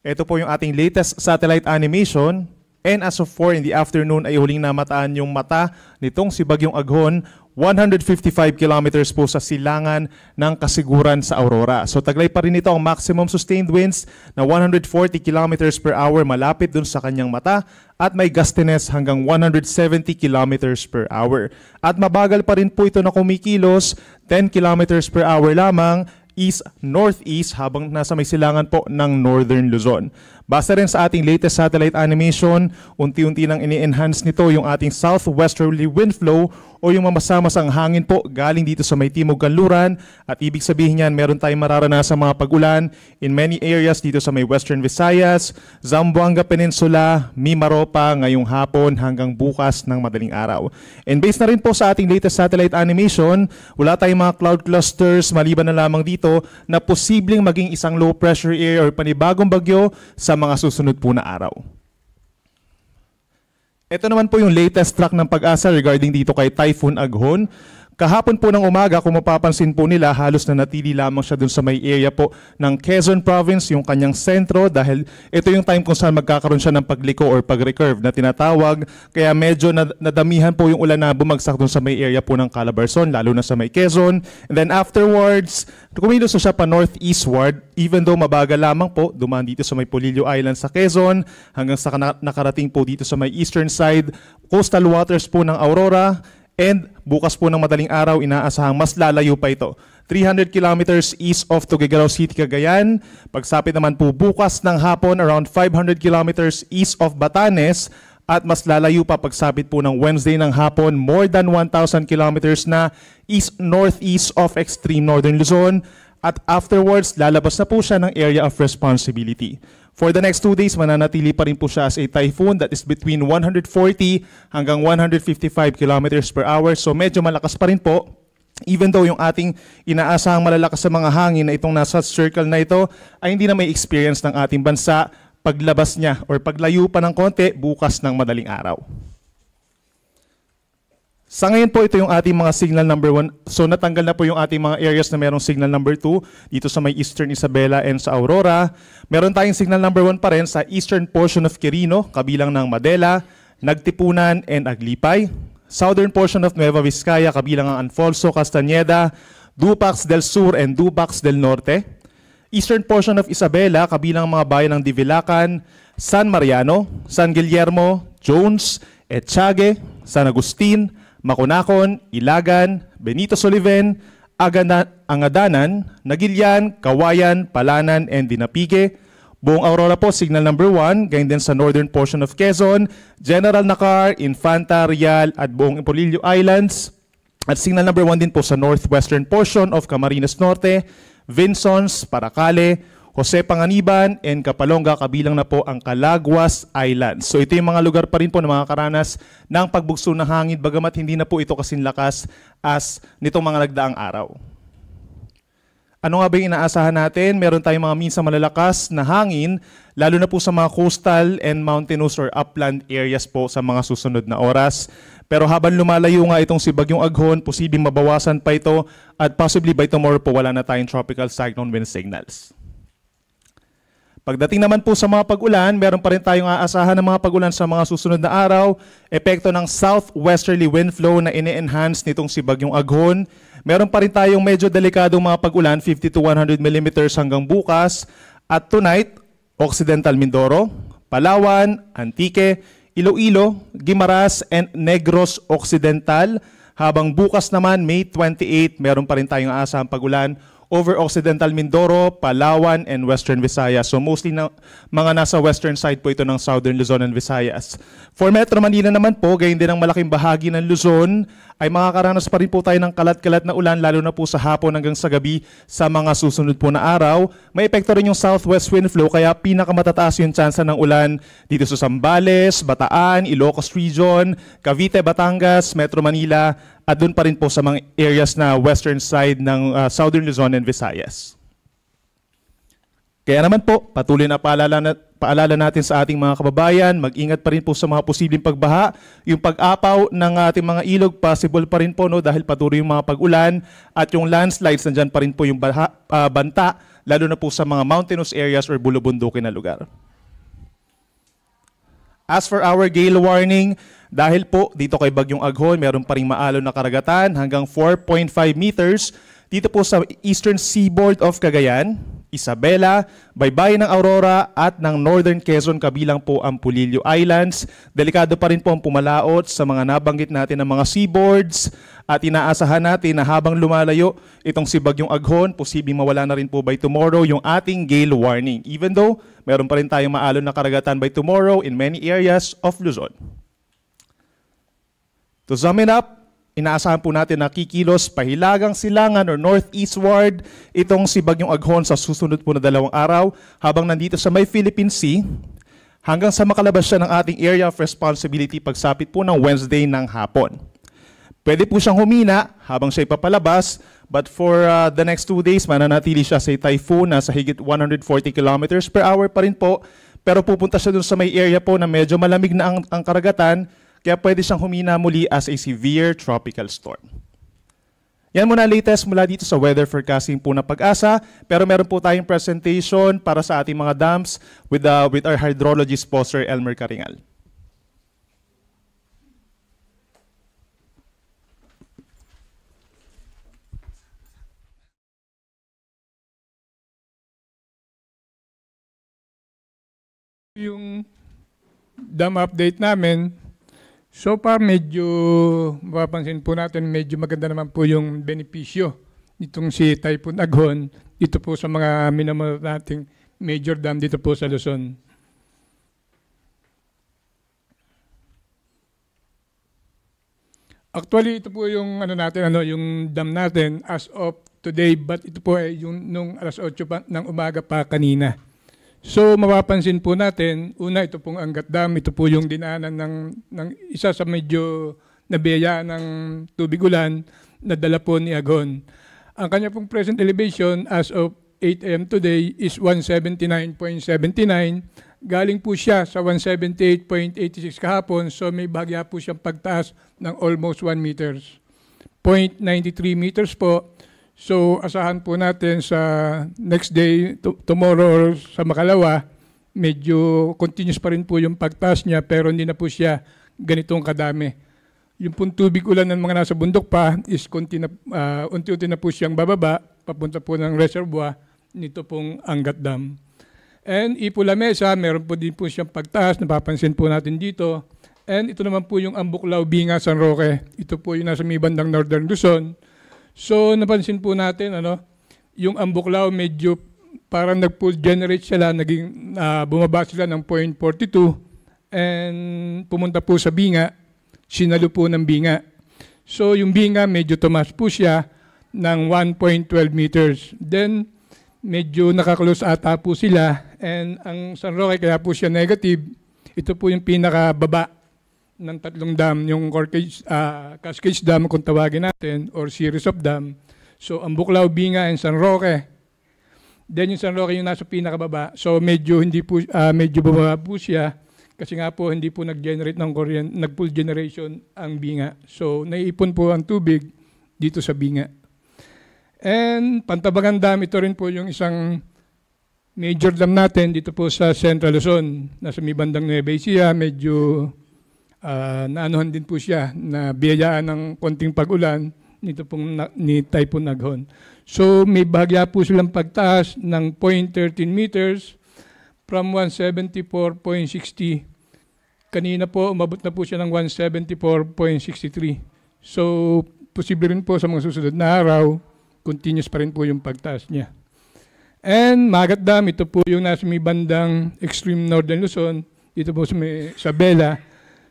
Ito po yung ating latest satellite animation. And as of 4 in the afternoon ay huling namataan yung mata nitong si Bagyong Aghon, 155 kilometers po sa silangan ng Kasiguran sa Aurora. So taglay pa rin ito ang maximum sustained winds na 140 kilometers per hour malapit dun sa kanyang mata at may gustiness hanggang 170 kilometers per hour. At mabagal pa rin po ito na kumikilos, 10 kilometers per hour lamang east-northeast habang nasa may silangan po ng Northern Luzon. Basta rin sa ating latest satellite animation, unti-unti nang ini-enhance nito yung ating southwesterly wind flow o yung mamasamasang hangin po galing dito sa may Timog Kanluran at ibig sabihin yan meron tayong mararanasan mga pag-ulan in many areas dito sa may Western Visayas, Zamboanga Peninsula, Mimaropa ngayong hapon hanggang bukas ng madaling araw. And based na rin po sa ating latest satellite animation, wala tayong mga cloud clusters maliban na lamang dito na posibleng maging isang low pressure area or panibagong bagyo sa mga susunod po na araw. Ito naman po yung latest track ng Pag-asa regarding dito kay Typhoon Aghon. Kahapon po ng umaga, kung mapapansin po nila, halos na natili lamang siya dun sa may area po ng Quezon Province, yung kanyang sentro, dahil ito yung time kung saan magkakaroon siya ng pagliko or pag-recurve na tinatawag. Kaya medyo nadamihan po yung ulan na bumagsak dun sa may area po ng Calabarzon, lalo na sa may Quezon. And then afterwards, kumilos na siya pa northeastward, even though mabagal lamang po, dumaan dito sa may Polillo Island sa Quezon, hanggang sa nakarating po dito sa may eastern side, coastal waters po ng Aurora. And bukas po ng madaling araw, inaasahang mas lalayo pa ito. 300 kilometers east of Tuguegarao City, Cagayan. Pagsapit naman po bukas ng hapon, around 500 kilometers east of Batanes. At mas lalayo pa pagsapit po ng Wednesday ng hapon, more than 1,000 kilometers na east-northeast of extreme northern Luzon. At afterwards, lalabas na po siya ng area of responsibility. For the next 2 days, mananatili pa rin po siya as a typhoon that is between 140 hanggang 155 kilometers per hour. So medyo malakas pa rin po. Even though yung ating inaasahang malalakas sa mga hangin na itong nasa circle na ito ay hindi na may experience ng ating bansa paglabas niya or paglayo pa ng konti bukas ng madaling araw. Sa ngayon po, ito yung ating mga signal number 1. So natanggal na po yung ating mga areas na merong signal number 2 dito sa may Eastern Isabela and sa Aurora. Meron tayong signal number 1 pa rin sa eastern portion of Quirino, kabilang ng Madela, Nagtipunan, and Aglipay. Southern portion of Nueva Vizcaya, kabilang ang Anfolso, Castañeda, Dupax del Sur, and Dupax del Norte. Eastern portion of Isabela, kabilang mga bayan ng Divilacan, San Mariano, San Guillermo, Jones, Etchague, San Agustin, Maconacon, Ilagan, Benito Soliven, Angadanan, Nagilian, Kawayan, Palanan, and Dinapigue. Buong Aurora po, signal number 1, ganyan din sa northern portion of Quezon, General Nakar, Infanta, Real, at buong Polillo Islands. At signal number 1 din po sa northwestern portion of Camarines Norte, Vinsons, Paracale, Jose Panganiban, and Kapalonga, kabilang na po ang Calaguas Islands. So ito yung mga lugar pa rin po na makakaranas ng pagbugso ng hangin, bagamat hindi na po ito kasing lakas as nitong mga nagdaang araw. Ano nga ba yung inaasahan natin? Meron tayong mga minsan malalakas na hangin, lalo na po sa mga coastal and mountainous or upland areas po sa mga susunod na oras. Pero habang lumalayo nga itong si Bagyong Aghon, posibleng mabawasan pa ito at possibly by tomorrow po wala na tayong tropical cyclone wind signals. Pagdating naman po sa mga pag-ulan, meron pa rin tayong aasahan ng mga pag-ulan sa mga susunod na araw. Epekto ng southwesterly wind flow na ini-enhance nitong si Bagyong Aghon. Meron pa rin tayong medyo delikadong mga pag-ulan, 50 to 100 millimeters hanggang bukas. At tonight, Occidental Mindoro, Palawan, Antique, Iloilo, Guimaras, and Negros Occidental. Habang bukas naman, May 28, meron pa rin tayong aasahang pag-ulan over Occidental Mindoro, Palawan, and Western Visayas. So mostly na, mga nasa western side po ito ng Southern Luzon and Visayas. For Metro Manila naman po, gayon din ang malaking bahagi ng Luzon, ay makakaranas pa rin po tayo ng kalat-kalat na ulan, lalo na po sa hapon hanggang sa gabi sa mga susunod po na araw. May epekto rin yung southwest wind flow, kaya pinakamatataas yung tsansa ng ulan dito sa Zambales, Bataan, Ilocos Region, Cavite, Batangas, Metro Manila, at doon pa rin po sa mga areas na western side ng Southern Luzon and Visayas. Kaya naman po, patuloy na paalala natin sa ating mga kababayan, mag-ingat pa rin po sa mga posibleng pagbaha. Yung pag-apaw ng ating mga ilog, possible pa rin po, no, dahil patuloy yung mga pag-ulan. At yung landslides, nandyan pa rin po yung banta lalo na po sa mga mountainous areas or bulubundukin na lugar. As for our gale warning, dahil po dito kay Bagyong Aghon, meron pa ring maalon na karagatan hanggang 4.5 meters dito po sa eastern seaboard of Cagayan, Isabela, Baybayin ng Aurora at ng Northern Quezon kabilang po ang Pulilio Islands. Delikado pa rin po ang pumalaot sa mga nabanggit natin ng mga seaboards at inaasahan natin na habang lumalayo itong si Bagyong Aghon, posibleng mawala na rin po by tomorrow yung ating gale warning. Even though meron pa rin tayong maalon na karagatan by tomorrow in many areas of Luzon. To sum it up, inaasahan po natin na kikilos pahilagang silangan or northeastward itong si Bagyong Aghon sa susunod po na 2 araw habang nandito sa may Philippine Sea hanggang sa makalabas siya ng ating area of responsibility pagsapit po ng Wednesday ng hapon. Pwede po siyang humina habang siya ipapalabas, but for the next 2 days, mananatili siya sa typhoon na sa higit 140 kilometers per hour pa rin po, pero pupunta siya dun sa may area po na medyo malamig na ang karagatan, kaya pwede siyang humina muli as a severe tropical storm. Yan muna latest mula dito sa weather forecasting po na Pag-asa, pero meron po tayong presentation para sa ating mga dams with our hydrologist po, Sir Elmer Caringal. Yung dam update namin, so far medyo mapapansin po natin medyo maganda naman po yung benepisyo nitong si Typhoon Aghon dito po sa mga minamahal nating major dam dito po sa Luzon. Actually ito po yung yung dam natin as of today, but ito po ay yung nung alas 8 pa, ng umaga pa kanina. So mapapansin po natin, una ito pong Angat Dam, ito po yung dinaanan ng isa sa medyo nabiyayaan ng tubig ulan na dala po ni Aghon. Ang kanya pong present elevation as of 8 AM today is 179.79. Galing po siya sa 178.86 kahapon, so may bahagya po siyang pagtaas ng almost 1 meters. 0.93 meters po. So asahan po natin sa next day, tomorrow or sa makalawa, medyo continuous pa rin po yung pagtaas niya pero hindi na po siya ganitong kadami. Yung pong tubig ulan ng mga nasa bundok pa is unti-unti na po siyang bababa, papunta po ng reservoir nito pong Angat Dam. And Ipula Mesa, meron po din po siyang pagtaas, napapansin po natin dito. And ito naman po yung Ambuklaw, Binga, San Roque. Ito po yung nasa may bandang Northern Luzon. So napansin po natin yung Ambuklaw medyo parang nag-full generate sila, naging bumaba sila ng 0.42 and pumunta po sa Binga, sinalo po ng Binga. So yung Binga medyo tumas po siya ng 1.12 meters. Then medyo nakaklose ata po sila and ang San Roque kaya po siya negative. Ito po yung pinakababa ng 3 dam, yung Cascades Dam kung tawagin natin or series of dam. So Ambuklaw, Binga, and San Roque. Then yung San Roque yung nasa pinakababa. So medyo medyo bumaba po siya kasi nga po hindi po nag-generate ng kuryente, nag-full generation ang Binga. So naiipon po ang tubig dito sa Binga. And Pantabangan Dam, ito rin po yung isang major dam natin dito po sa Central Luzon. Nasa may bandang Nueva Ecija, medyo naanuhan din po siya na biyayaan ng konting pag-ulan nito pong ni Typhoon Aghon. So may bahagya po silang pagtaas ng 0.13 meters from 174.60. Kanina po umabot na po siya ng 174.63. So posible rin po sa mga susunod na araw, continuous pa rin po yung pagtaas niya. And Magat Dam, ito po yung nasa may bandang extreme northern Luzon, dito po sa Bela.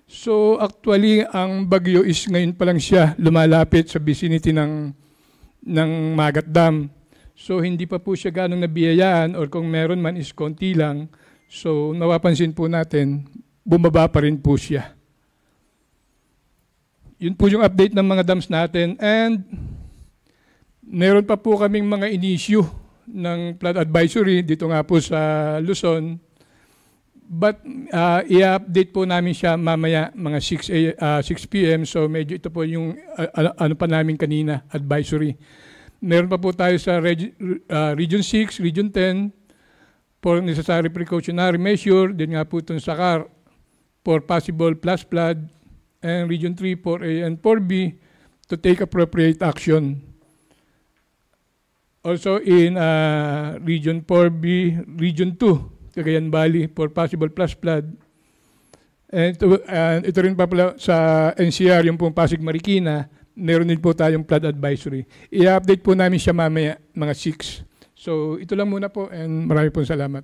So actually, ang bagyo is ngayon pa lang siya lumalapit sa vicinity ng Magat Dam. So hindi pa po siya ganong nabiyayaan or kung meron man is konti lang. So napapansin po natin, bumaba pa rin po siya. Yun po yung update ng mga dams natin. And meron pa po kaming mga in-issue ng flood advisory dito nga po sa Luzon. But i-update po namin siya mamaya mga 6 p.m. So medyo ito po yung ano pa namin kanina, advisory. Meron pa po tayo sa Region 6, Region 10 for necessary precautionary measure, din nga po itong SACAR for possible flash flood, and Region 3, 4A, and 4B to take appropriate action. Also in Region 4B, Region 2, Cagayan Valley for possible flash flood. And ito rin pa pala sa NCR, yung pong Pasig Marikina, meron din po tayong flood advisory. I-update po namin siya mamaya, mga 6. So ito lang muna po and marami pong salamat.